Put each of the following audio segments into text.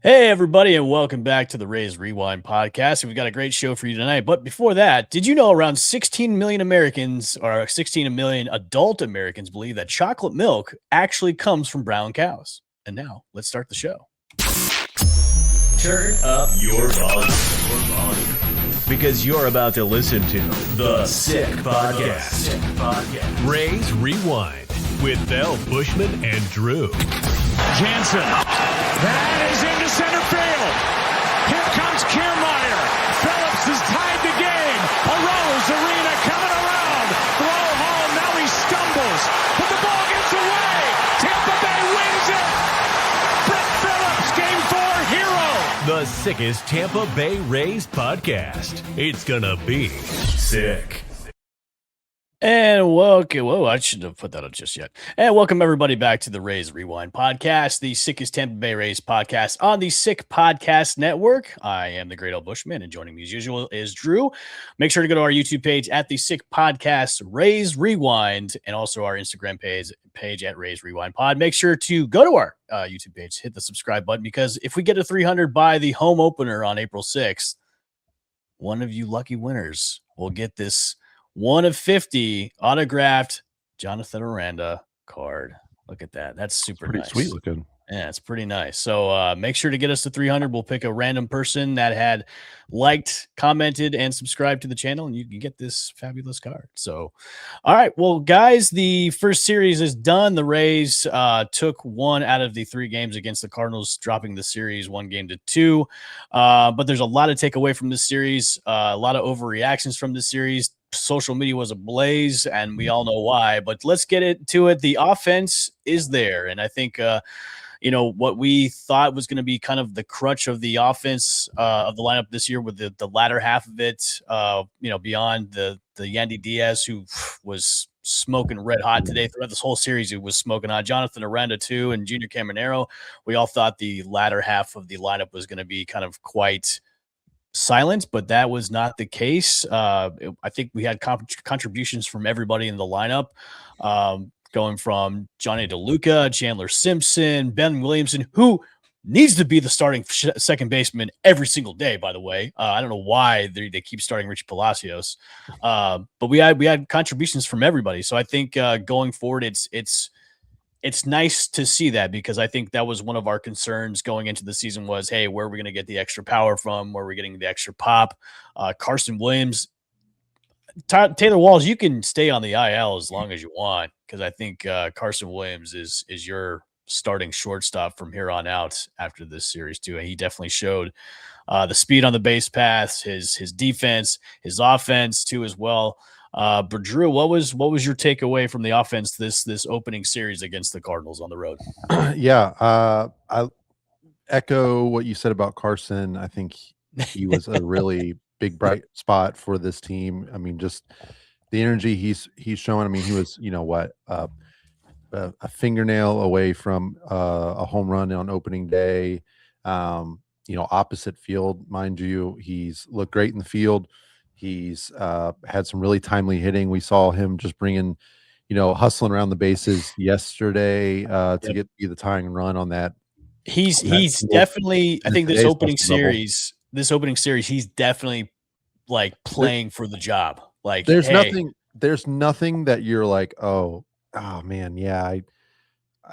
Hey, everybody, and welcome back to the Rays Rewind podcast. We've got a great show for you tonight. But before that, did you know around 16 million Americans, or 16 million adult Americans, believe that chocolate milk actually comes from brown cows? And now, let's start the show. Turn up your volume. Because you're about to listen to The Sick Podcast. Rays Rewind with Bell, Bushman, and Drew. Jansen. That is into center field. Here comes Kiermaier. Phillips has tied the game. Arena coming around. Throw home. Now he stumbles. But the ball gets away. Tampa Bay wins it. Brett Phillips, Game 4 hero. The sickest Tampa Bay Rays podcast. It's gonna be sick. And welcome. Whoa, I shouldn't have put that up just yet. And welcome everybody back to the Rays Rewind podcast, the sickest Tampa Bay Rays podcast on the Sick Podcast Network. I am the great old Bushman, and joining me as usual is Drew. Make sure to go to our YouTube page at the Sick Podcast Rays Rewind, and also our Instagram page at Rays Rewind Pod. Make sure to go to our YouTube page, hit the subscribe button, because if we get to 300 by the home opener on April 6th, one of you lucky winners will get this 1 of 50 autographed Jonathan Aranda card. Look at that. That's super pretty nice. Sweet looking. Yeah, it's pretty nice. So make sure to get us to 300. We'll pick a random person that had liked, commented, and subscribed to the channel, and you can get this fabulous card. So, all right. Well, guys, the first series is done. The Rays took 1 out of the 3 games against the Cardinals, dropping the series 1-2. But there's a lot to take away from this series, a lot of overreactions from this series. Social media was ablaze, and we all know why. But let's get into it. The offense is there, and I think what we thought was going to be kind of the crutch of the offense of the lineup this year, with the latter half of it, beyond the Yandy Diaz, who was smoking red hot today. Throughout this whole series, it was smoking hot. Jonathan Aranda too, and Junior Caminero. We all thought the latter half of the lineup was going to be kind of quite silent, but that was not the case. I think we had contributions from everybody in the lineup, going from Johnny DeLuca, Chandler Simpson, Ben Williamson, who needs to be the starting second baseman every single day, by the way. I don't know why they keep starting Richie Palacios, but we had contributions from everybody. So I think going forward, it's nice to see that, because I think that was one of our concerns going into the season was, hey, where are we going to get the extra power from? Where are we getting the extra pop? Carson Williams, Taylor Walls, you can stay on the IL as long as you want, because I think Carson Williams is your starting shortstop from here on out after this series too. And he definitely showed the speed on the base paths, his defense, his offense too as well. But Drew, what was your takeaway from the offense this opening series against the Cardinals on the road? I echo what you said about Carson. I think he was a really big bright spot for this team. I mean, just the energy he's showing. I mean, he was a fingernail away from a home run on opening day. Opposite field, mind you. He's looked great in the field. He's had some really timely hitting. We saw him just bringing, hustling around the bases yesterday to get the tying run on that. He's definitely, I think this opening series, he's definitely like playing for the job. Like there's nothing that you're like, oh man, yeah, I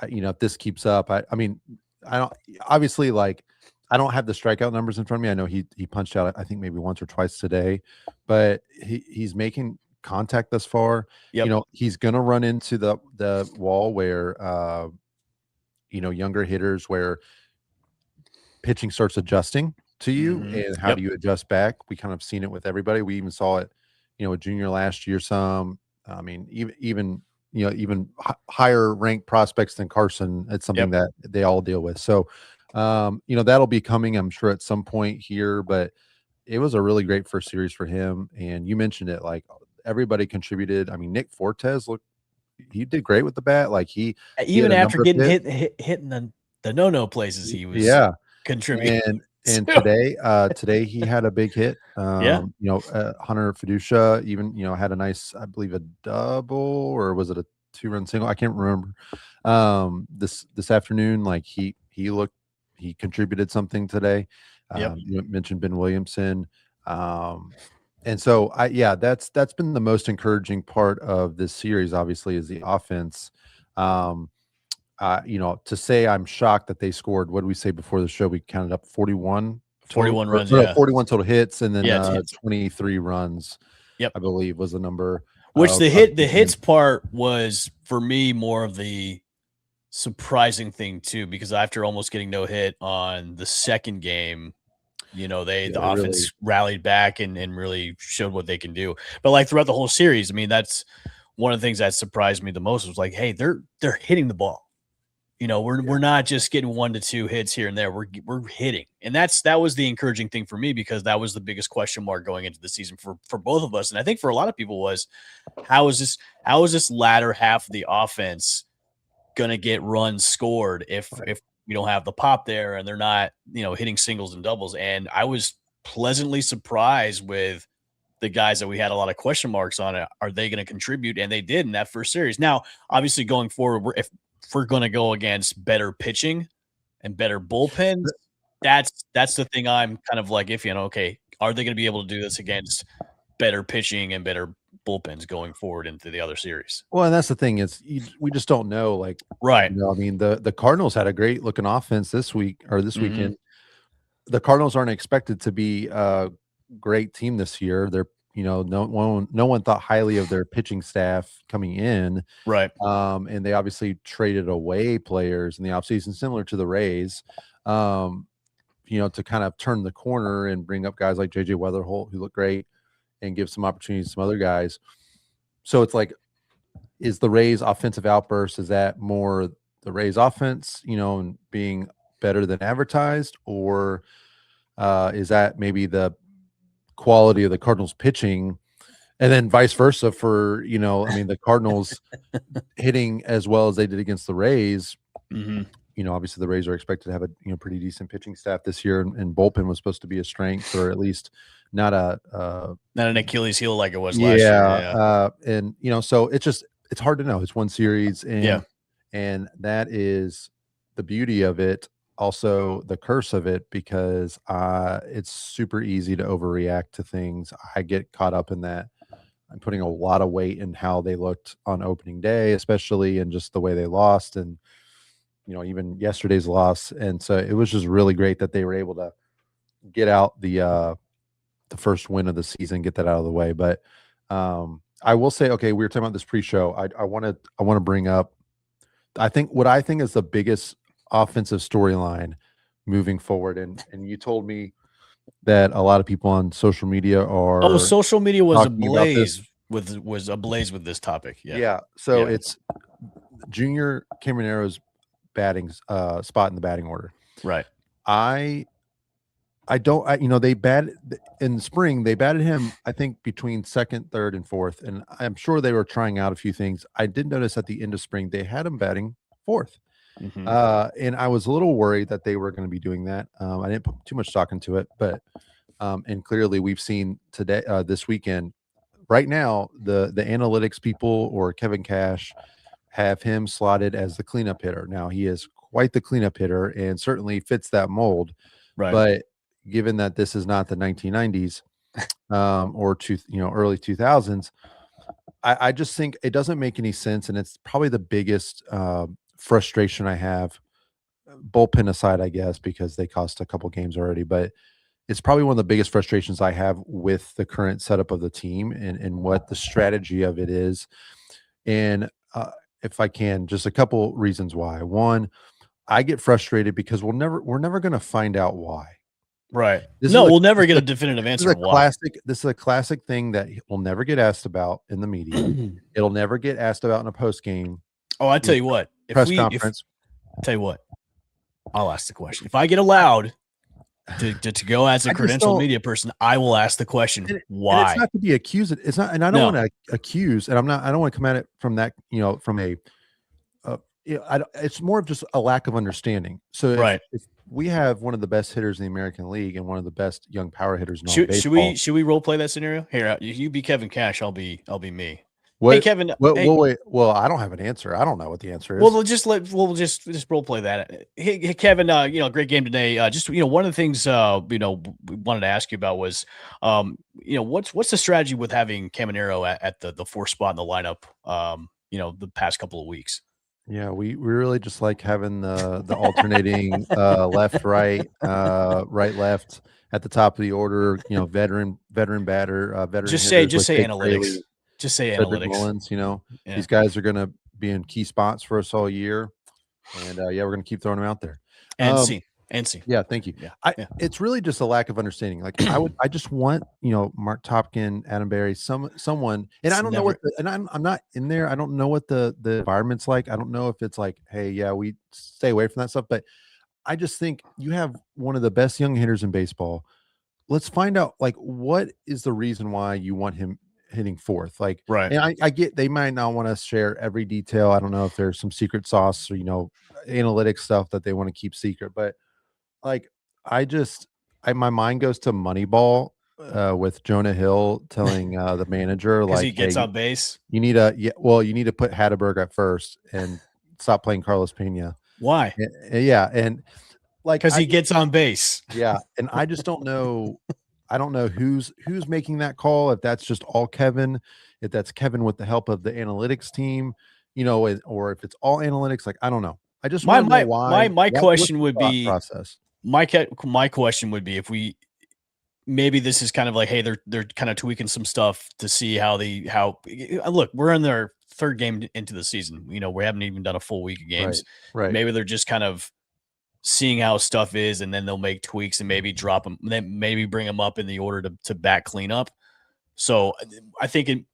if this keeps up, I mean, I don't obviously like. I don't have the strikeout numbers in front of me. I know he punched out, I think, maybe once or twice today, but he's making contact thus far. Yep. He's going to run into the wall where, younger hitters, where pitching starts adjusting to you, and how do you adjust back? We kind of seen it with everybody. We even saw it, with Junior last year. Some, I mean, even higher ranked prospects than Carson. It's something that they all deal with. So, that'll be coming, I'm sure, at some point here, but it was a really great first series for him. And you mentioned it, like everybody contributed. I mean, Nick Fortes he did great with the bat. Like he after getting hitting the no places, he was contributing. And today he had a big hit. Hunter Fiducia even had a nice, I believe, a double, or was it a 2-run single? I can't remember. This afternoon, like he looked he contributed something today. Yep. You mentioned Ben Williamson. And so that's been the most encouraging part of this series, obviously, is the offense. To say I'm shocked that they scored, what did we say before the show? We counted up 41 41 runs, no, yeah. 41 total hits, and then Yeah, hits. 23 runs. Yep. I believe was the number. Which the hits part was for me more of the surprising thing too, because after almost getting no hit on the second game, the offense rallied back and really showed what they can do. But like throughout the whole series, I mean, that's one of the things that surprised me the most was like, hey, they're hitting the ball. We're not just getting 1 to 2 hits here and there. We're hitting. And that was the encouraging thing for me, because that was the biggest question mark going into the season for both of us. And I think for a lot of people was, how is this latter half of the offense going to get runs scored if we don't have the pop there and they're not, hitting singles and doubles. And I was pleasantly surprised with the guys that we had a lot of question marks on it. Are they going to contribute? And they did in that first series. Now, obviously going forward, if we're going to go against better pitching and better bullpens, that's the thing I'm kind of like iffy on. Okay, are they going to be able to do this against better pitching and better bullpens going forward into the other series? Well, and that's the thing is we just don't know. Like, right. I mean, the Cardinals had a great looking offense this week or this weekend. The Cardinals aren't expected to be a great team this year. They're no one thought highly of their pitching staff coming in. Right. And they obviously traded away players in the offseason, similar to the Rays, to kind of turn the corner and bring up guys like JJ Weatherholt, who look great, and give some opportunities to some other guys. So it's like, is the Rays offensive outburst, is that more the Rays offense, and being better than advertised, or is that maybe the quality of the Cardinals pitching, and then vice versa for, the Cardinals hitting as well as they did against the Rays. Obviously the Rays are expected to have a pretty decent pitching staff this year, and bullpen was supposed to be a strength, or at least not an Achilles heel like it was last year. And so it's hard to know. It's one series, and that is the beauty of it. Also the curse of it, because it's super easy to overreact to things. I get caught up in that. I'm putting a lot of weight in how they looked on opening day, especially, and just the way they lost, and even yesterday's loss. And so it was just really great that they were able to get out the first win of the season, get that out of the way. But I will say, okay, we were talking about this pre-show. I want to bring up, what I think is the biggest offensive storyline moving forward, and you told me that a lot of people on social media are social media was ablaze with this topic. So it's Junior Caminero's batting spot in the batting order. Right. They batted in the spring. They batted him, I think, between second, third, and fourth, and I'm sure they were trying out a few things. I did notice at the end of spring they had him batting fourth. And I was a little worried that they were going to be doing that. I didn't put too much stock into it, but and clearly we've seen today, this weekend, right now, the analytics people or Kevin Cash have him slotted as the cleanup hitter. Now he is quite the cleanup hitter and certainly fits that mold. Right. But given that this is not the 1990s or early 2000s, I just think it doesn't make any sense, and it's probably the biggest frustration I have, bullpen aside, I guess, because they cost a couple games already, but it's probably one of the biggest frustrations I have with the current setup of the team and what the strategy of it is. And if I can, just a couple reasons why. One, I get frustrated because we're never going to find out why. Right. We'll never get a definitive answer. This is a classic thing that will never get asked about in the media. It'll never get asked about in a post game. Oh, I tell you what, conference. Tell you what, I'll ask the question. If I get allowed to go as a credentialed media person, I will ask the question, why? And it's not to be accused. It's not, and I don't want to accuse, and I don't want to come at it from that, from a, it's more of just a lack of understanding. So if we have one of the best hitters in the American League and one of the best young power hitters in all baseball. Should we role play that scenario? Here, you be Kevin Cash, I'll be me. Hey, Kevin. Hey, Wait. Well, I don't have an answer. I don't know what the answer is. well, we'll just role play that. Hey, Kevin, great game today. Just one of the things we wanted to ask you about was, what's the strategy with having Caminero at the fourth spot in the lineup? The past couple of weeks. Yeah, we really just like having the alternating left, right, right, left at the top of the order. Veteran batter, veteran Just hitters with say Jake analytics. Fraley, Just say Cedric analytics. Mullins. Yeah. These guys are going to be in key spots for us all year, and we're going to keep throwing them out there. And see. Yeah, thank you. Yeah. It's really just a lack of understanding. Like I just want, Mark Topkin, Adam Berry, someone, and I don't know what I'm not in there. I don't know what the environment's like. I don't know if it's like, hey, yeah, we stay away from that stuff. But I just think you have one of the best young hitters in baseball. Let's find out, like, what is the reason why you want him hitting fourth? Like, Right. and I get they might not want to share every detail. I don't know if there's some secret sauce or analytics stuff that they want to keep secret, but like, my mind goes to Moneyball with Jonah Hill telling the manager, Because he like, gets hey, on base. you need to put Hatterberg at first and stop playing Carlos Pena. Why? Yeah, and like because he gets on base. Yeah, and I just don't know. I don't know who's making that call. If that's just all Kevin, if that's Kevin with the help of the analytics team, or if it's all analytics. Like, I don't know. I just want to know why. My question would be process. My question would be if we maybe this is kind of like, hey, they're kind of tweaking some stuff to see how look, we're in their third game into the season. We haven't even done a full week of games. Right. Maybe they're just kind of seeing how stuff is, and then they'll make tweaks and maybe drop them, then maybe bring them up in the order to back clean up. So I think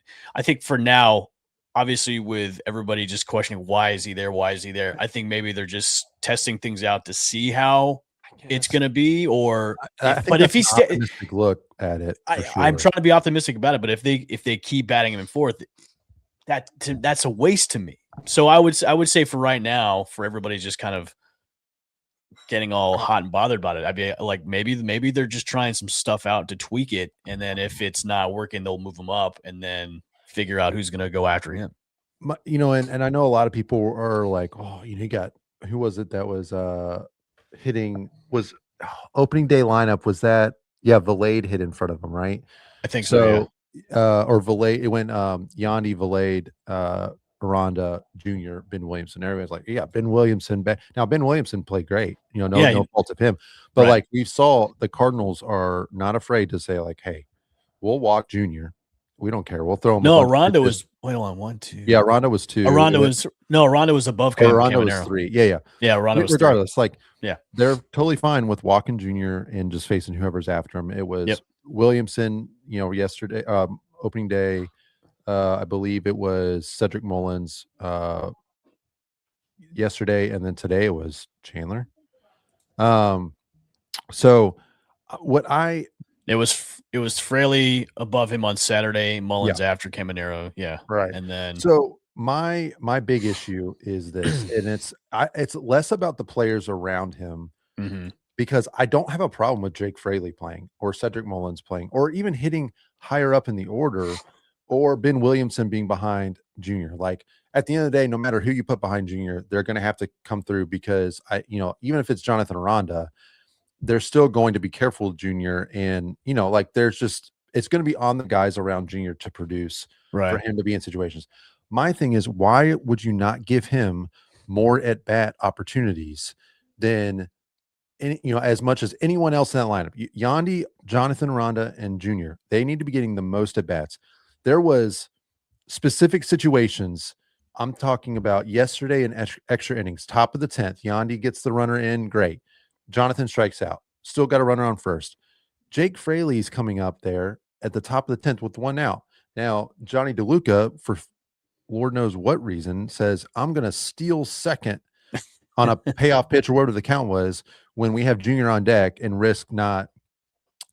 for now, obviously with everybody just questioning why is he there, I think maybe they're just testing things out to see how it's going to be, or if he's optimistic look at it, I'm trying to be optimistic about it. But if they keep batting him in fourth, that's a waste to me. So I would say for right now, for everybody's just kind of getting all hot and bothered about it, I'd be like, maybe they're just trying some stuff out to tweak it, and then if it's not working, they'll move him up and then figure out who's going to go after him. And I know a lot of people are like, oh, you got, who was it that was hitting, was opening day lineup, was that Valade hit in front of him, right? I think so. Or Valade, it went Yandy, Valade, Aranda Jr., Ben Williamson. Everybody's like, yeah, Ben Williamson. Now Ben Williamson played great, no fault of him. But right. Like, we saw the Cardinals are not afraid to say, like, hey, we'll walk Junior. We don't care. We'll throw him. No, Aranda was on 1, 2. Yeah, Aranda was 2. Aranda was above. Aranda was 3. Yeah. Aranda was regardless. 3. Like, they're totally fine with walking Junior and just facing whoever's after him. It was Williamson. Yesterday, opening day. I believe it was Cedric Mullins yesterday, and then today it was Chandler. So it was Fraley above him on Saturday, Mullins after Caminero, right, and then so my big issue is this, and it's less about the players around him, because I don't have a problem with Jake Fraley playing or Cedric Mullins playing or even hitting higher up in the order, or Ben Williamson being behind Junior. Like, at the end of the day, no matter who you put behind Junior, they're going to have to come through, because even if it's Jonathan Aranda, they're still going to be careful with Junior. And, it's going to be on the guys around Junior to produce for him to be in situations. My thing is, why would you not give him more at bat opportunities than as much as anyone else in that lineup? Yandy, Jonathan Aranda, and Junior, they need to be getting the most at bats. There was specific situations I'm talking about yesterday in extra innings, top of the 10th. Yandy gets the runner in, great. Jonathan strikes out, still got a runner on first. Jake Fraley's coming up there at the top of the 10th with 1 out. Now, Johnny DeLuca, for Lord knows what reason, says, I'm going to steal second on a payoff pitch or whatever the count was when we have Junior on deck, and risk not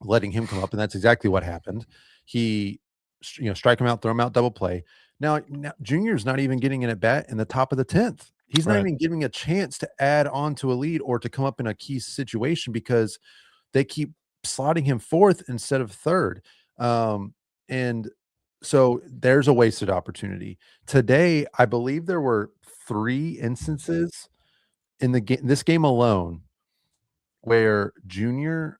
letting him come up. And that's exactly what happened. He strike him out, throw him out, double play. Now Junior's not even getting an at bat in the top of the 10th. He's not even giving a chance to add on to a lead or to come up in a key situation, because they keep slotting him fourth instead of third. And So there's a wasted opportunity. Today, I believe there were 3 instances in this game alone where Junior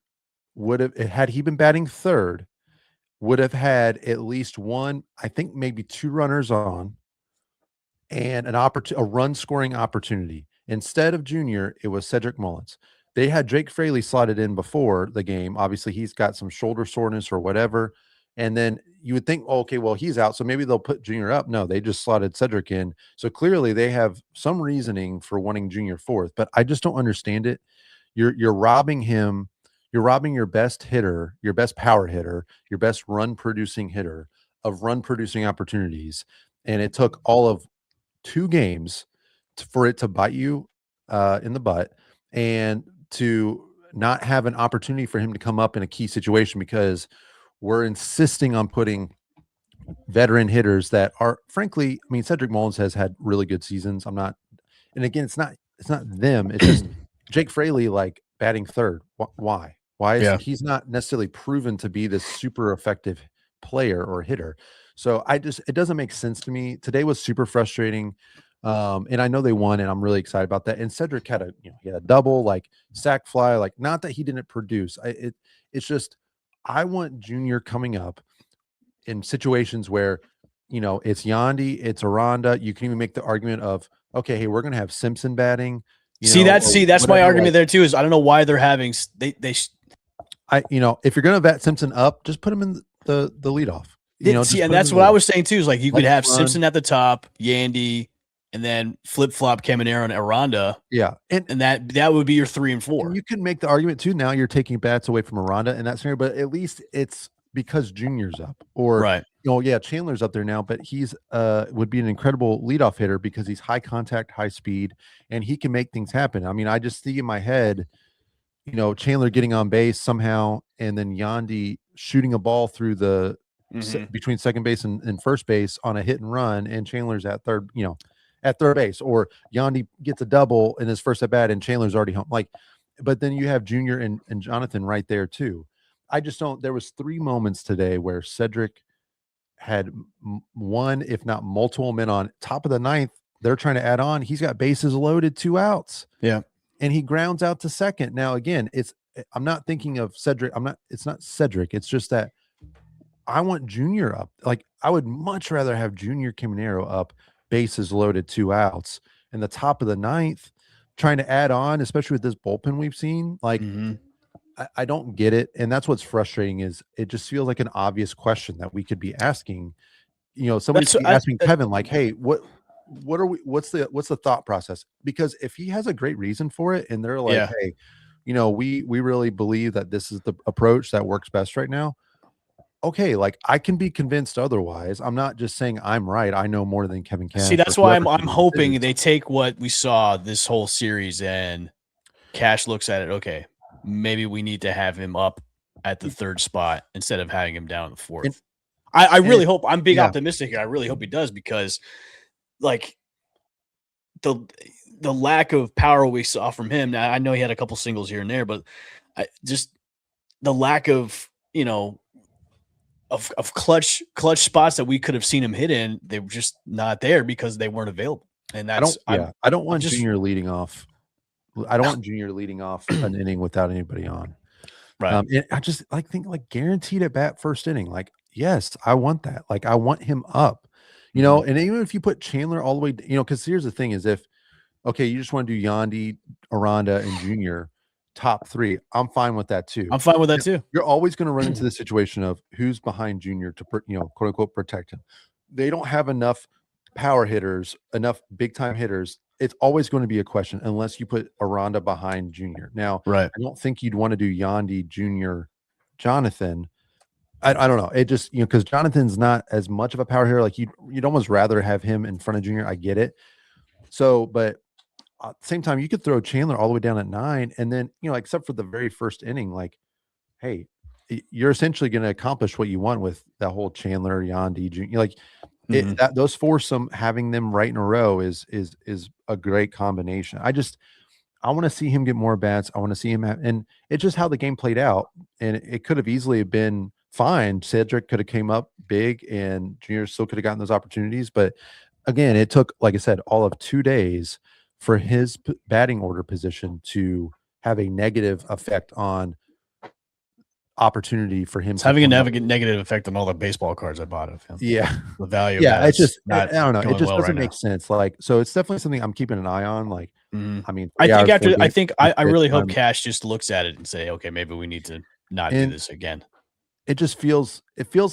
would have, had he been batting third, would have had at least one, I think maybe 2 runners on and a run scoring opportunity. Instead of Junior, it was Cedric Mullins. They had Jake Fraley slotted in before the game. Obviously, he's got some shoulder soreness or whatever. And then you would think, oh, okay, well, he's out, so maybe they'll put Junior up. No, they just slotted Cedric in. So clearly they have some reasoning for wanting Junior fourth, but I just don't understand it. You're robbing him. You're robbing your best hitter, your best power hitter, your best run producing hitter of run producing opportunities. And it took all of 2 games for it to bite you in the butt and to not have an opportunity for him to come up in a key situation because we're insisting on putting veteran hitters that are, frankly, I mean, Cedric Mullins has had really good seasons. I'm not, and again, it's not them. It's just Jake Fraley, like batting third. Why? Why is he's not necessarily proven to be this super effective player or hitter? So it doesn't make sense to me. Today was super frustrating. And I know they won, and I'm really excited about that. And Cedric had he had a double, like sack fly, like not that he didn't produce. It's just I want Junior coming up in situations where it's Yandy, it's Aranda. You can even make the argument of, okay, hey, we're gonna have Simpson batting. That's my argument there too. Is I don't know why they're having if you're gonna bat Simpson up, just put him in the leadoff. And that's what I was saying too. Is like you could have Simpson at the top, Yandy, and then flip flop Caminero and Aranda. Yeah, and that would be your 3 and 4. And you can make the argument too. Now you're taking bats away from Aranda in that scenario, but at least it's because Junior's up, or Chandler's up there now, but he's would be an incredible leadoff hitter because he's high contact, high speed, and he can make things happen. I mean, I just see in my head, Chandler getting on base somehow, and then Yandy shooting a ball through the between second base and first base on a hit and run, and Chandler's at third base, or Yandy gets a double in his first at bat and Chandler's already home. But then you have Junior and Jonathan right there too. I just don't. There was 3 moments today where Cedric had one, if not multiple men on top of the 9th. They're trying to add on. He's got bases loaded, 2 outs. Yeah. And he grounds out to second. Now, again, I'm not thinking of Cedric. It's not Cedric. It's just that I want Junior up. Like, I would much rather have Junior Caminero up, bases loaded, 2 outs, in the top of the 9th, trying to add on, especially with this bullpen we've seen. Like, I don't get it. And that's what's frustrating, is it just feels like an obvious question that we could be asking. Somebody could be asking Kevin, like, hey, what's the thought process? Because if he has a great reason for it and they're like, hey, we really believe that this is the approach that works best right now. Okay, like, I can be convinced otherwise. I'm not just saying I'm right. I know more than Kevin can. See, that's why I'm hoping they take what we saw this whole series and Cash looks at it. Okay, maybe we need to have him up at the 3rd spot instead of having him down in the 4th. I really hope. I'm being optimistic here. I really hope he does, because like the lack of power we saw from him. Now I know he had a couple singles here and there, but just the lack of of clutch spots that we could have seen him hit in, they were just not there because they weren't available. And that's I don't want Junior leading off. I don't want Junior leading off an inning without anybody on. Right. And I just think guaranteed at bat first inning. Like, yes, I want that. Like, I want him up. And even if you put Chandler all the way, because here's the thing is, if you just want to do Yandy, Aranda, and Junior top 3, I'm fine with that too. I'm fine with that too. You're always going to run into the situation of who's behind Junior to quote unquote protect him. They don't have enough power hitters, enough big time hitters. It's always going to be a question unless you put Aranda behind Junior. Now, I don't think you'd want to do Yandy, Junior, Jonathan. I don't know. It just, because Jonathan's not as much of a power hitter. Like, you'd almost rather have him in front of Junior. I get it. So, but at the same time, you could throw Chandler all the way down at 9, and then, except for the very first inning, like, hey, you're essentially going to accomplish what you want with that whole Chandler, Yandy, Junior. Like, those foursome, having them right in a row is a great combination. I want to see him get more bats. I want to see him and it's just how the game played out, and it could have easily been fine. Cedric could have came up big, and Junior still could have gotten those opportunities. But again, it took, like I said, all of 2 days for his batting order position to have a negative effect on opportunity for him. It's to having a come up. negative effect on all the baseball cards I bought of him. Yeah. The value of Yeah, that it's just, is not I don't know. It going just well doesn't right make now. sense. Like, so it's definitely something I'm keeping an eye on. Like, Mhm. I mean, I 3 think hours, after 4 I games, think I really hope time. Cash just looks at it and say, okay, maybe we need to not do And this again. it just feels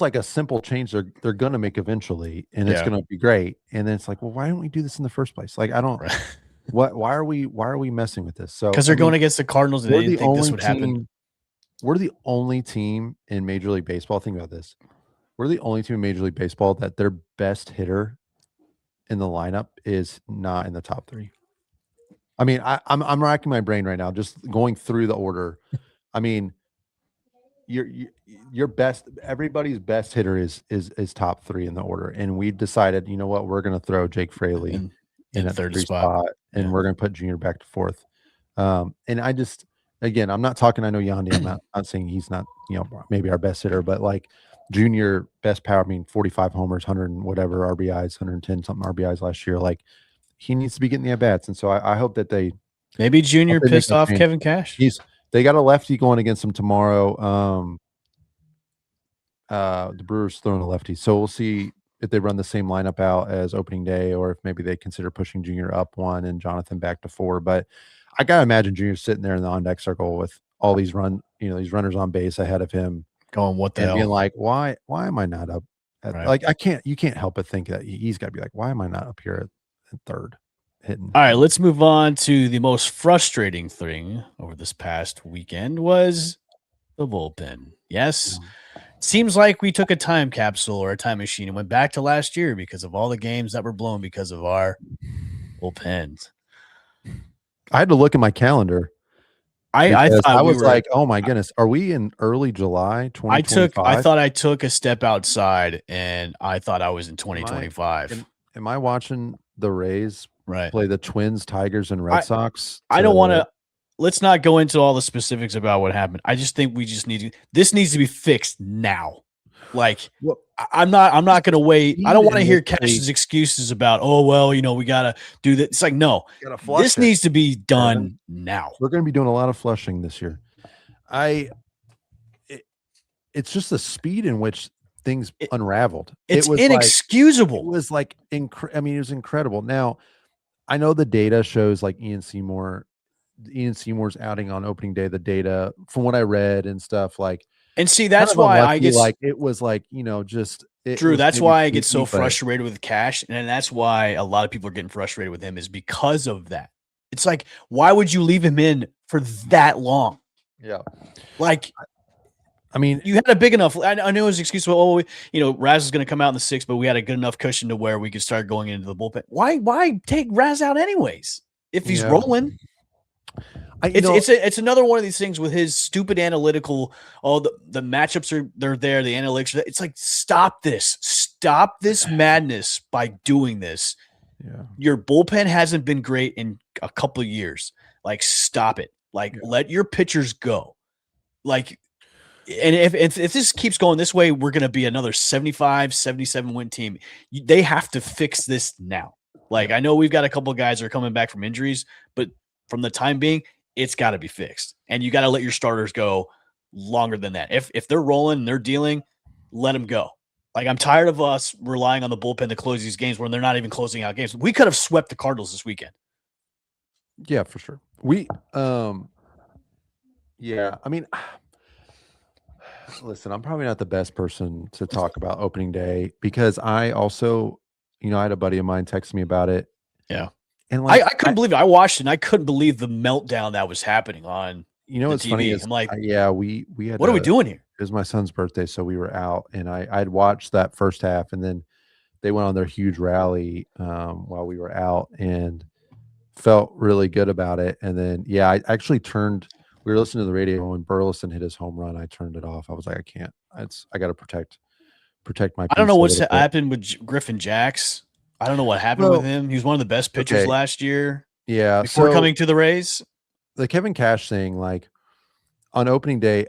like a simple change they're going to make eventually, and it's Yeah. going to be great. And then it's like, well, why don't we do this in the first place? Like, I don't. Right. Why are we messing with this? So Because they're going against the Cardinals and they didn't think this would happen. We're the only team in Major League Baseball. Think about this. We're the only team in Major League Baseball that their best hitter in the lineup is not in the top 3. I mean, I'm racking my brain right now, just going through the order. I mean, your best, everybody's best hitter is top 3 in the order, and we decided, you know what, we're going to throw Jake Fraley in at third 3 spot, and we're going to put Junior back to 4th. And I just, again, I'm not talking. I know Yandy. I'm not saying he's not, maybe our best hitter, but like Junior best power. I mean, 45 homers, 100 and whatever RBIs, 110 something RBIs last year. Like, he needs to be getting the at bats, and so I hope that maybe Junior pissed off change. Kevin Cash. They got a lefty going against him tomorrow. The Brewers throwing a lefty, so we'll see if they run the same lineup out as opening day, or if maybe they consider pushing Junior up 1 and Jonathan back to 4. But I gotta imagine Junior sitting there in the on deck circle with all these these runners on base ahead of him, going, what the hell? Being like, why am I not up? Right. Like, you can't help but think that he's got to be like, why am I not up here at 3rd hitting? All right, let's move on to the most frustrating thing over this past weekend was the bullpen. Yes. Seems like we took a time capsule or a time machine and went back to last year because of all the games that were blown because of our bullpens. I had to look at my calendar. I thought I was like, oh my goodness, are we in early July 2025? I thought I took a step outside and I thought I was in 2025. Am I watching the Rays play the Twins, Tigers, and Red Sox? I don't want to. Let's not go into all the specifics about what happened. I just think we just this needs to be fixed now. Like, I'm not going to wait. I don't want to hear Cash's excuses about, oh, well, we got to do that. It's like, no, this needs to be done now. We're going to be doing a lot of flushing this year. It's just the speed in which things unraveled. It's inexcusable. It was like, it was incredible. Now, I know the data shows like Ian Seymour's outing on opening day, the data from what I read and stuff, like, and see, that's why I get like, it was like, Drew, that's why I get so frustrated with Cash. And that's why a lot of people are getting frustrated with him, is because of that. It's like, why would you leave him in for that long? Yeah. Like, I mean, you had a big enough. I know his excuse. Well, Raz is going to come out in the 6th, but we had a good enough cushion to where we could start going into the bullpen. Why take Raz out anyways if he's rolling? It's another one of these things with his stupid analytical. Oh, the matchups they're there. The analytics. It's like, stop this madness by doing this. Yeah. Your bullpen hasn't been great in a couple of years. Like, stop it. Like, let your pitchers go. Like, and if this keeps going this way, we're going to be another 75, 77 win team. They have to fix this now. Like, I know we've got a couple of guys that are coming back from injuries, but from the time being, it's got to be fixed. And you got to let your starters go longer than that. If they're rolling and they're dealing, let them go. Like, I'm tired of us relying on the bullpen to close these games when they're not even closing out games. We could have swept the Cardinals this weekend. Yeah, for sure. I mean, listen, I'm probably not the best person to talk about opening day, because I also, I had a buddy of mine text me about it. Yeah. And like, I couldn't believe it. I watched it and I couldn't believe the meltdown that was happening on what's TV. funny is, I'm like, we had, what are we doing here? It was my son's birthday, so we were out, and I'd watched that first half, and then they went on their huge rally while we were out, and felt really good about it. And then, I actually we were listening to the radio when Burleson hit his home run. I turned it off. I was like, I can't. I got to protect my peace. I don't know what's happened with Griffin Jacks. I don't know what happened with him. He was one of the best pitchers last year. Yeah. Before coming to the Rays. The Kevin Cash thing, like, on opening day,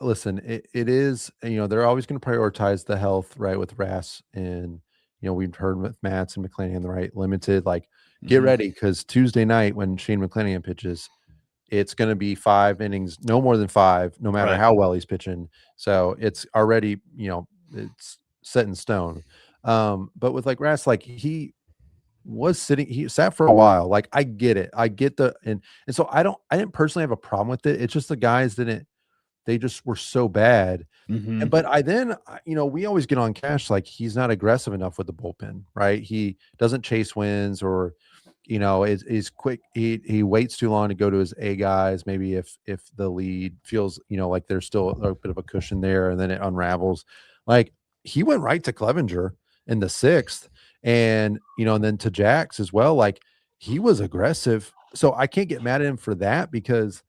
Listen, it is, they're always going to prioritize the health, right, with Rass. And, we've heard with Matz and McClanahan, right, limited, like, get Mhm. ready because Tuesday night when Shane McClanahan pitches, it's going to be 5 innings, no more than 5, no matter Right. how well he's pitching. So it's already, it's set in stone. But with like Rass, like he sat for a while. Like I get it. I get and so I didn't personally have a problem with it. It's just the guys they just were so bad. Mhm. But we always get on Cash like he's not aggressive enough with the bullpen, right? He doesn't chase wins or is quick. He waits too long to go to his A guys. Maybe if the lead feels, like there's still a bit of a cushion there and then it unravels. Like he went right to Clevenger in the 6th and then to Jax as well. Like he was aggressive. So I can't get mad at him for that because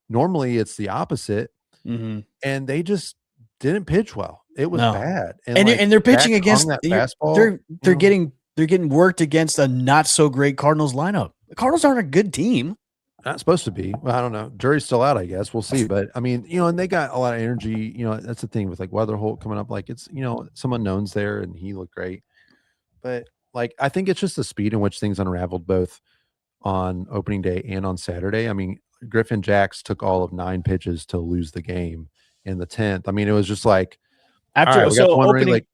normally it's the opposite Mhm. and they just didn't pitch well. It was No. bad. And Like they're pitching Jax hung against that fastball. they're getting worked against a not so great Cardinals lineup. The Cardinals aren't a good team. Not supposed to be. Well, I don't know. Jury's still out, I guess. We'll see. But I mean, and they got a lot of energy. That's the thing with like Weatherholt coming up. Like it's, some unknowns there, and he looked great. But like, I think it's just the speed in which things unraveled both on opening day and on Saturday. I mean, Griffin Jax took all of 9 pitches to lose the game in the 10th. I mean, it was just like, all right, we got the one ring. Like,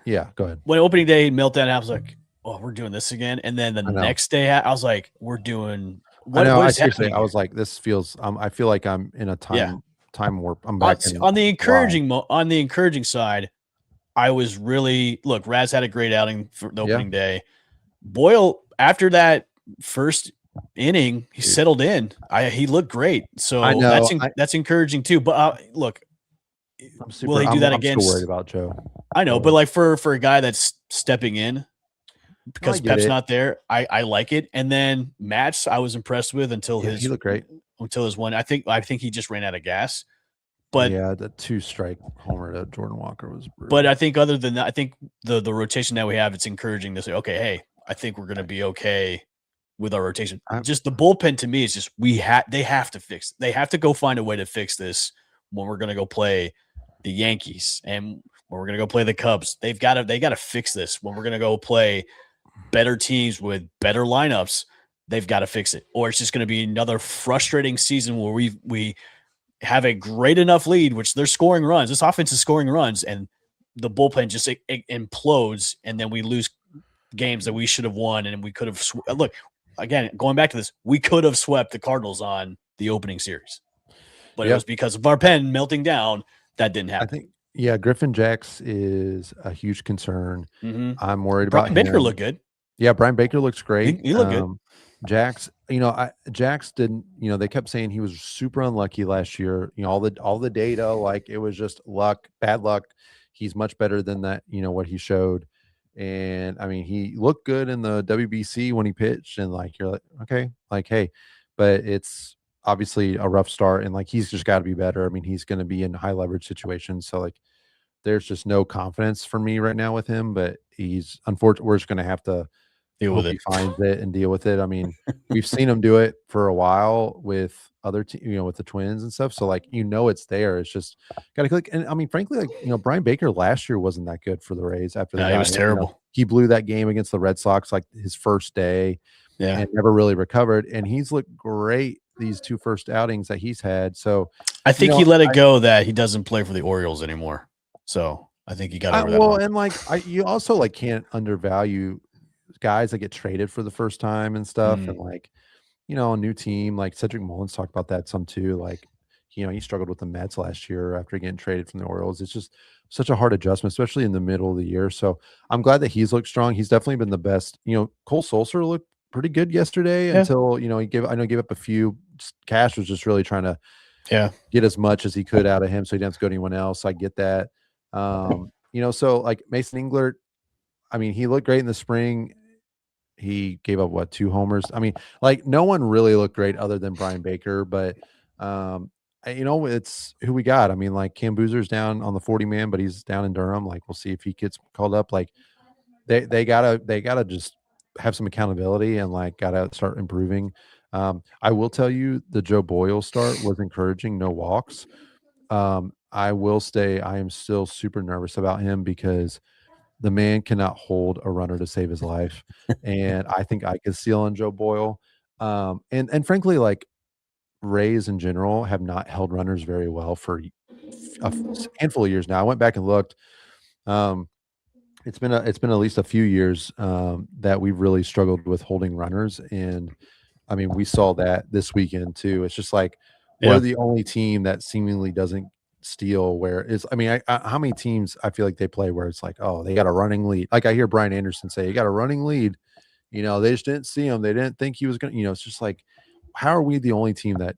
yeah, go ahead. When opening day meltdown, I was like, "Oh, we're doing this again." And then the next day, I was like, "We're doing." What is seriously, happening? I was like, this feels. I feel like I'm in a time warp. I'm back on the encouraging side. I was really Raz had a great outing for the opening day. Boyle after that first inning, he settled in. He looked great. So I know that's encouraging too. But will he do that against? I'm still worried about Joe. I know, but like for a guy that's stepping in because Pep's not there, I like it. And then Matz, I was impressed with until he looked great until his one. I think he just ran out of gas. But the 2-strike homer to Jordan Walker was brutal. But I think other than that, I think the rotation that we have, it's encouraging to say, okay, hey, I think we're going to be okay with our rotation. Just the bullpen to me is just they have to fix. They have to go find a way to fix this when we're going to go play the Yankees and when we're going to go play the Cubs. They got to fix this when we're going to go play better teams with better lineups. They've got to fix it, or it's just going to be another frustrating season where we have a great enough lead, which they're scoring runs. This offense is scoring runs, and the bullpen just implodes, and then we lose games that we should have won, and we could have. Look, again, going back to this, we could have swept the Cardinals on the opening series, but it was because of our pen melting down that didn't happen. I think, Griffin Jax is a huge concern. Mm-hmm. I'm worried about him. Brian Baker looked good. Yeah, Brian Baker looks great. He looked good. Jax, Jax didn't, they kept saying he was super unlucky last year. All the data, like it was just luck, bad luck. He's much better than that, what he showed. And I mean, he looked good in the WBC when he pitched, and like you're like, okay, like hey, but it's obviously a rough start, and like he's just got to be better. I mean, he's going to be in high leverage situations, so like there's just no confidence for me right now with him. But he's unfortunately, we're just going to have to deal with it. He finds it and deal with it. I mean, we've seen him do it for a while with other with the Twins and stuff. So like, it's there. It's just got to click. And I mean, frankly, like, Brian Baker last year wasn't that good for the Rays after that. He was terrible. He blew that game against the Red Sox, like his first day and never really recovered. And he's looked great these 2 first outings that he's had. So I think he let it go that he doesn't play for the Orioles anymore. So I think he got over that. Well, and like, you also like can't undervalue guys that get traded for the first time and stuff. And like, a new team, like Cedric Mullins talked about that some too. Like, he struggled with the Mets last year after getting traded from the Orioles. It's just such a hard adjustment, especially in the middle of the year. So I'm glad that he's looked strong. He's definitely been the best. Cole Sulser looked pretty good yesterday until, he gave up a few. Cash was just really trying to get as much as he could out of him so he didn't have to go to anyone else. I get that. So like Mason Englert, I mean, he looked great in the spring. He gave up 2 homers. I mean, like no one really looked great other than Brian Baker, but it's who we got. I mean, like Cam Boozer's down on the 40-man, but he's down in Durham. Like we'll see if he gets called up. Like they gotta just have some accountability and like gotta start improving. I will tell you the Joe Boyle start was encouraging, no walks. I will say I am still super nervous about him because the man cannot hold a runner to save his life, and I think I could steal on Joe Boyle. And frankly, like Rays in general have not held runners very well for handful of years now. I went back and looked. Um, it's been at least a few years that we've really struggled with holding runners, and I mean we saw that this weekend too. It's just like we're Yeah. the only team that seemingly doesn't steal. Where is I mean, how many teams I feel like they play where it's like, oh, they got a running lead. Like I hear Brian Anderson say, you got a running lead. They just didn't see him. They didn't think he was going to. It's just like, how are we the only team that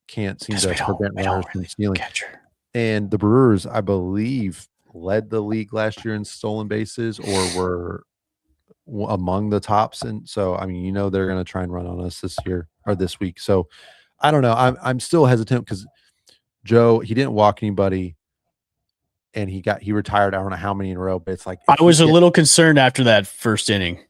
can't seem 'Cause to we don't prevent runners from really stealing? catcher. And the Brewers, I believe, led the league last year in stolen bases or were among the tops. And so, I mean, they're going to try and run on us this year or this week. So I don't know. I'm still hesitant because Joe, he didn't walk anybody and he retired. I don't know how many in a row, but it's like, I was a little concerned after that first inning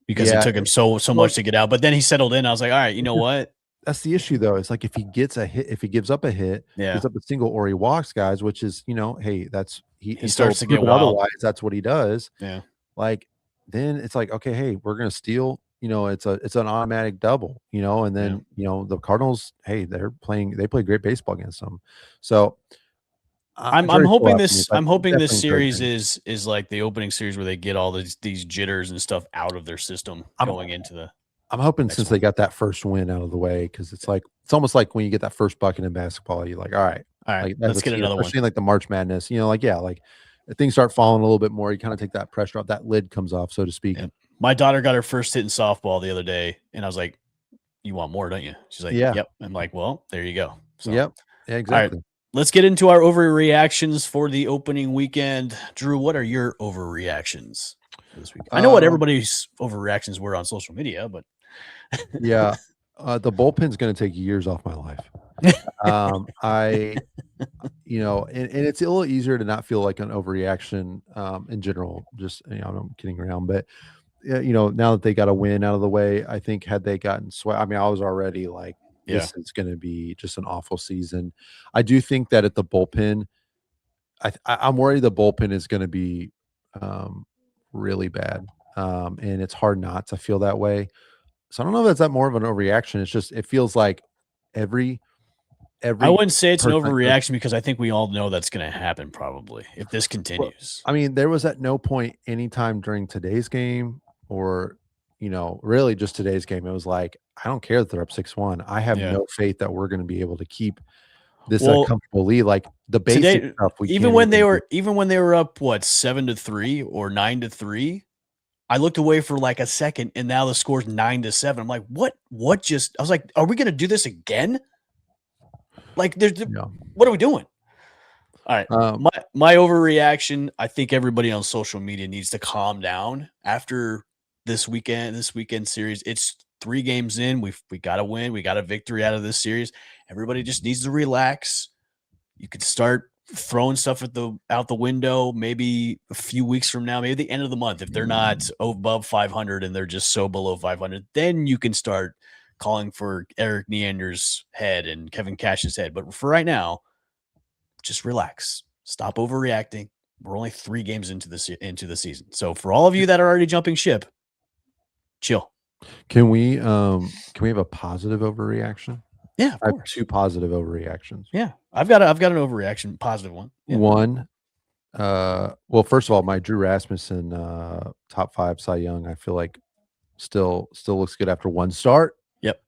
because it Yeah. took him so much to get out. But then he settled in. I was like, all right, you know what? that's the issue though. It's like if he gets a hit, if he gives up a hit, Yeah. gives up a single or he walks guys, which is, hey, that's he starts to get proven wild. otherwise, that's what he does. Yeah. Like then it's like, okay, hey, we're gonna steal. It's an automatic double, and then the Cardinals, hey, they play great baseball against them. So I'm jury's still hoping out for me, this. but I'm hoping this definitely series encouraging. is like the opening series where they get all these jitters and stuff out of their system going into the. I'm hoping next since one. they got that first win out of the way, because it's almost like when you get that first bucket in basketball, you're like, all right, like let's get another one. especially in like the March Madness, like if things start falling a little bit more, you kind of take that pressure off, that lid comes off, so to speak. Yeah. My daughter got her first hit in softball the other day, and I was like, "You want more, don't you?" She's like, Yeah. "Yep." I'm like, "Well, there you go." So, Yep. Yeah, exactly. let's get into our overreactions for the opening weekend. Drew, what are your overreactions for this week? I know what everybody's overreactions were on social media, but yeah, the bullpen's going to take years off my life. And it's a little easier to not feel like an overreaction in general. Just I'm kidding around, but now that they got a win out of the way, I think had they gotten swept, I mean, I was already like, this is going to be just an awful season. I do think that at the bullpen, I'm worried the bullpen is going to be really bad, and it's hard not to feel that way. So I don't know if that's that more of an overreaction. It's just it feels like every I wouldn't say it's an person that goes- overreaction because I think we all know that's going to happen probably if this continues. I mean, there was at no point anytime during today's game or really just today's game. It was like, I don't care that they're up 6-1. I have no faith that we're going to be able to keep this comfortable lead. Like the basic today, stuff, even when they were up 7-3 or 9-3. I looked away for like a second, and now the score's 9-7. I'm like, what? What just? I was like, are we going to do this again? Like, what are we doing? All right, my overreaction. I think everybody on social media needs to calm down after this weekend series. It's 3 games in. We got to win. We got a victory out of this series. Everybody just needs to relax. You could start throwing stuff out the window maybe a few weeks from now, maybe the end of the month. If they're not above 500 and they're just so below 500, then you can start calling for Eric Neander's head and Kevin Cash's head. But for right now, just relax. Stop overreacting. We're only 3 games into the season. So for all of you that are already jumping ship, chill. Can we have a positive overreaction? Yeah, of I have course. 2 positive overreactions. Yeah, I've got an overreaction, positive one. Yeah. One, well, first of all, my Drew Rasmussen top 5 Cy Young, I feel like still looks good after 1 start. Yep.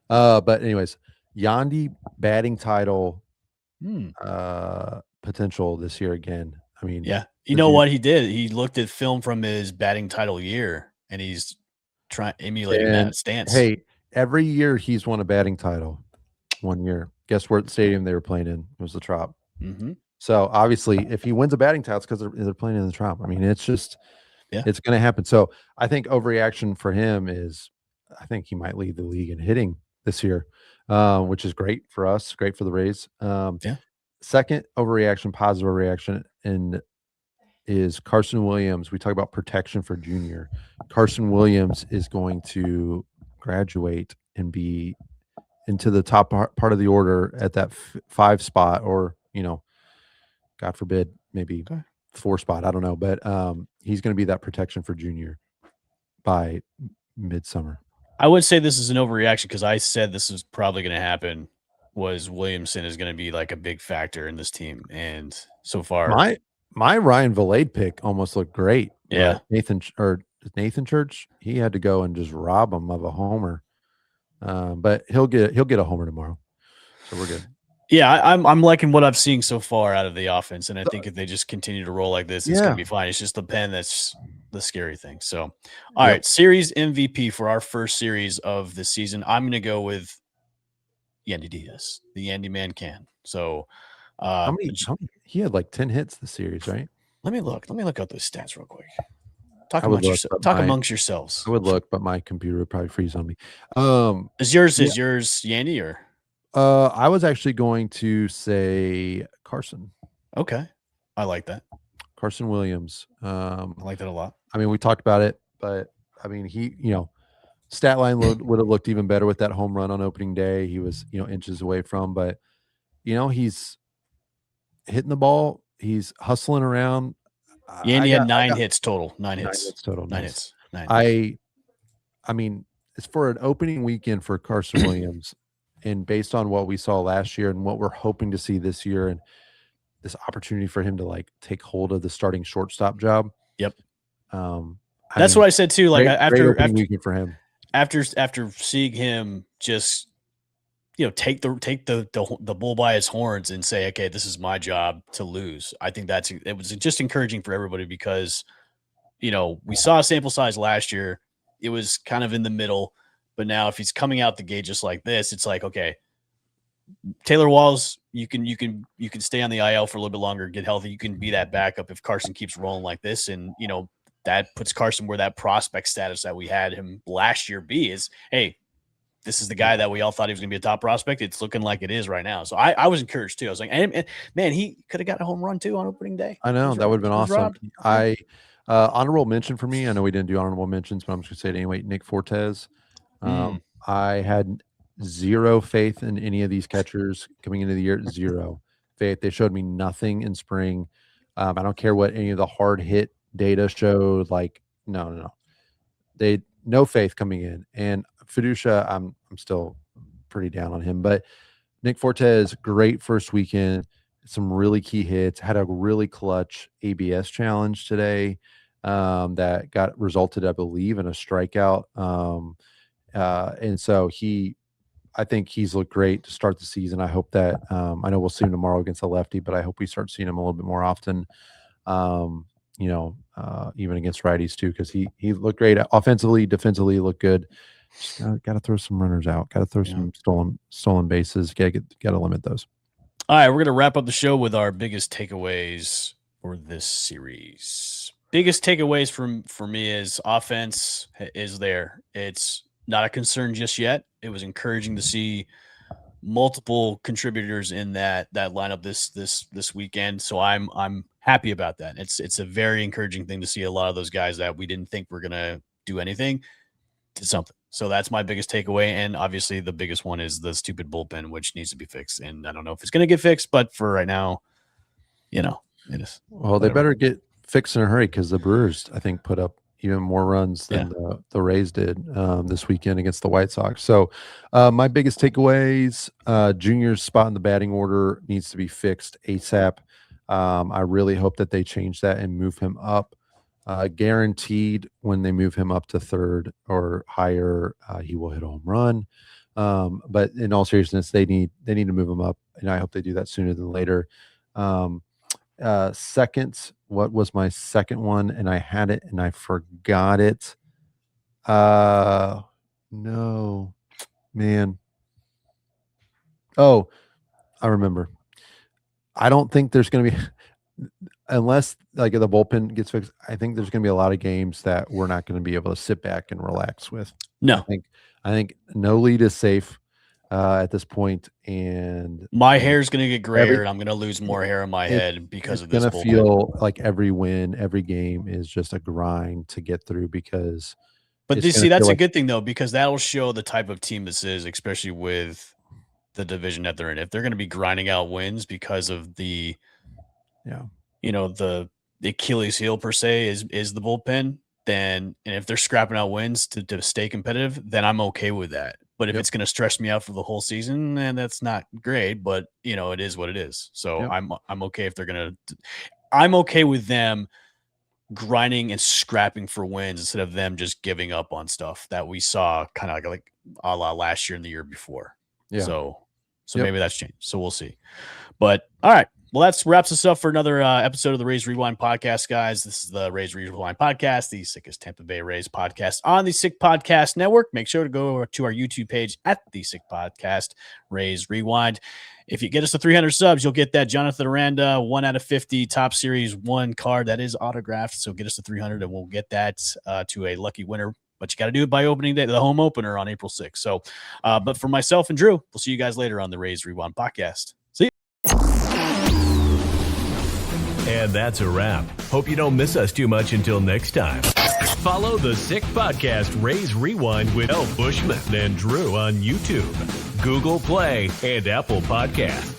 But anyways, Yandy batting title potential this year again. I mean, yeah, you know what he did? He looked at film from his batting title year, and he's emulating that stance. Hey, every year he's won a batting title. 1 year. Guess what stadium they were playing in? It was the Trop. Mm-hmm. So obviously, if he wins a batting title, it's because they're playing in the Trop. I mean, it's just, it's going to happen. So I think overreaction for him is, I think he might lead the league in hitting this year, which is great for us, great for the Rays. Second overreaction, positive overreaction, and is Carson Williams. We talk about protection for junior. Carson Williams is going to graduate and be into the top part of the order at that 5 spot, or God forbid, maybe 4 spot. I don't know, but he's going to be that protection for Junior by midsummer. I would say this is an overreaction because I said this is probably going to happen. Was Williamson is going to be like a big factor in this team, and so far, my Ryan Valade pick almost looked great. Yeah, Nathan Church, he had to go and just rob him of a homer, but he'll get a homer tomorrow, so we're good. Yeah, I'm liking what I've seen so far out of the offense, and I think if they just continue to roll like this, it's going to be fine. It's just the pen that's the scary thing. So, all right, series MVP for our first series of the season, I'm going to go with Yandy Diaz, the Yandy Man can. So, how many, he had like 10 hits this series, right? Let me look up those stats real quick. Talk amongst yourselves. I would look, but my computer would probably freeze on me. Is yours Yandy or? I was actually going to say Carson. Okay, I like that. Carson Williams. I like that a lot. I mean, we talked about it, but I mean, he, stat line would have looked even better with that home run on opening day. He was, inches away from, but he's hitting the ball. He's hustling around. Yandy had 9 hits total. 9 hits total. 9 hits. I mean, it's for an opening weekend for Carson Williams, and based on what we saw last year and what we're hoping to see this year, and this opportunity for him to like take hold of the starting shortstop job. Yep. That's what I said too. Like after weekend for him, after seeing him just take the bull by his horns and say, okay, this is my job to lose. I think it was just encouraging for everybody because we saw a sample size last year. It was kind of in the middle, but now if he's coming out the gate just like this, it's like, okay, Taylor Walls, you can stay on the IL for a little bit longer, get healthy. You can be that backup if Carson keeps rolling like this, and that puts Carson where that prospect status that we had him last year be is, hey, this is the guy that we all thought he was going to be a top prospect. It's looking like it is right now. So I was encouraged too. I was like, and man, he could have got a home run too on opening day. I know that would have been awesome. Honorable mention for me. I know we didn't do honorable mentions, but I'm just going to say it anyway. Nick Fortes. I had zero faith in any of these catchers coming into the year. Zero faith. They showed me nothing in spring. I don't care what any of the hard hit data showed. Like, no. They no faith coming in. And Fiducia, I'm still pretty down on him. But Nick Fortes, great first weekend. Some really key hits. Had a really clutch ABS challenge today that resulted, I believe, in a strikeout. And so I think he's looked great to start the season. I hope that I know we'll see him tomorrow against a lefty, but I hope we start seeing him a little bit more often. Even against righties too, because he looked great offensively, defensively, looked good. Just gotta throw some runners out. Gotta throw some stolen bases. Gotta limit those. All right, we're gonna wrap up the show with our biggest takeaways for this series. Biggest takeaways for me is offense is there. It's not a concern just yet. It was encouraging to see multiple contributors in that lineup this weekend. So I'm happy about that. It's a very encouraging thing to see a lot of those guys that we didn't think were gonna do anything did something. So that's my biggest takeaway. And obviously the biggest one is the stupid bullpen, which needs to be fixed. And I don't know if it's gonna get fixed, but for right now, it is. Well, whatever. They better get fixed in a hurry because the Brewers, I think, put up even more runs than the Rays did this weekend against the White Sox. So my biggest takeaways, Junior's spot in the batting order needs to be fixed ASAP. I really hope that they change that and move him up. Guaranteed when they move him up to third or higher, he will hit a home run. But in all seriousness, they need to move him up, and I hope they do that sooner than later. Second, what was my second one? And I had it and I forgot it. No, man. Oh, I remember. I don't think there's going to be, unless like the bullpen gets fixed, I think there's going to be a lot of games that we're not going to be able to sit back and relax with. No, I think no lead is safe at this point, and my hair is going to get grayer, and I'm going to lose more hair on my head because of this. It's going to feel like every win, every game is just a grind to get through because. But see, that's a good thing though, because that'll show the type of team this is, especially with the division that they're in. If they're going to be grinding out wins because of the Achilles heel per se is the bullpen, then, and if they're scrapping out wins to stay competitive, then I'm okay with that. But if it's going to stress me out for the whole season, then that's not great. But it is what it is. So I'm okay if they're going to. I'm okay with them grinding and scrapping for wins instead of them just giving up on stuff that we saw kind of like a la last year and the year before. Yeah. So maybe that's changed. So we'll see. But all right. Well, that wraps us up for another episode of the Rays Rewind podcast, guys. This is the Rays Rewind podcast, the sickest Tampa Bay Rays podcast on the Sick Podcast Network. Make sure to go to our YouTube page at the Sick Podcast, Rays Rewind. If you get us to 300 subs, you'll get that Jonathan Aranda 1 out of 50 Top Series 1 card that is autographed. So get us to 300 and we'll get that to a lucky winner. But you got to do it by opening day, the home opener on April 6th. So, but for myself and Drew, we'll see you guys later on the Rays Rewind podcast. See you. And that's a wrap. Hope you don't miss us too much until next time. Follow the Sick Podcast Rays Rewind with Bushman and Drew on YouTube, Google Play, and Apple Podcasts.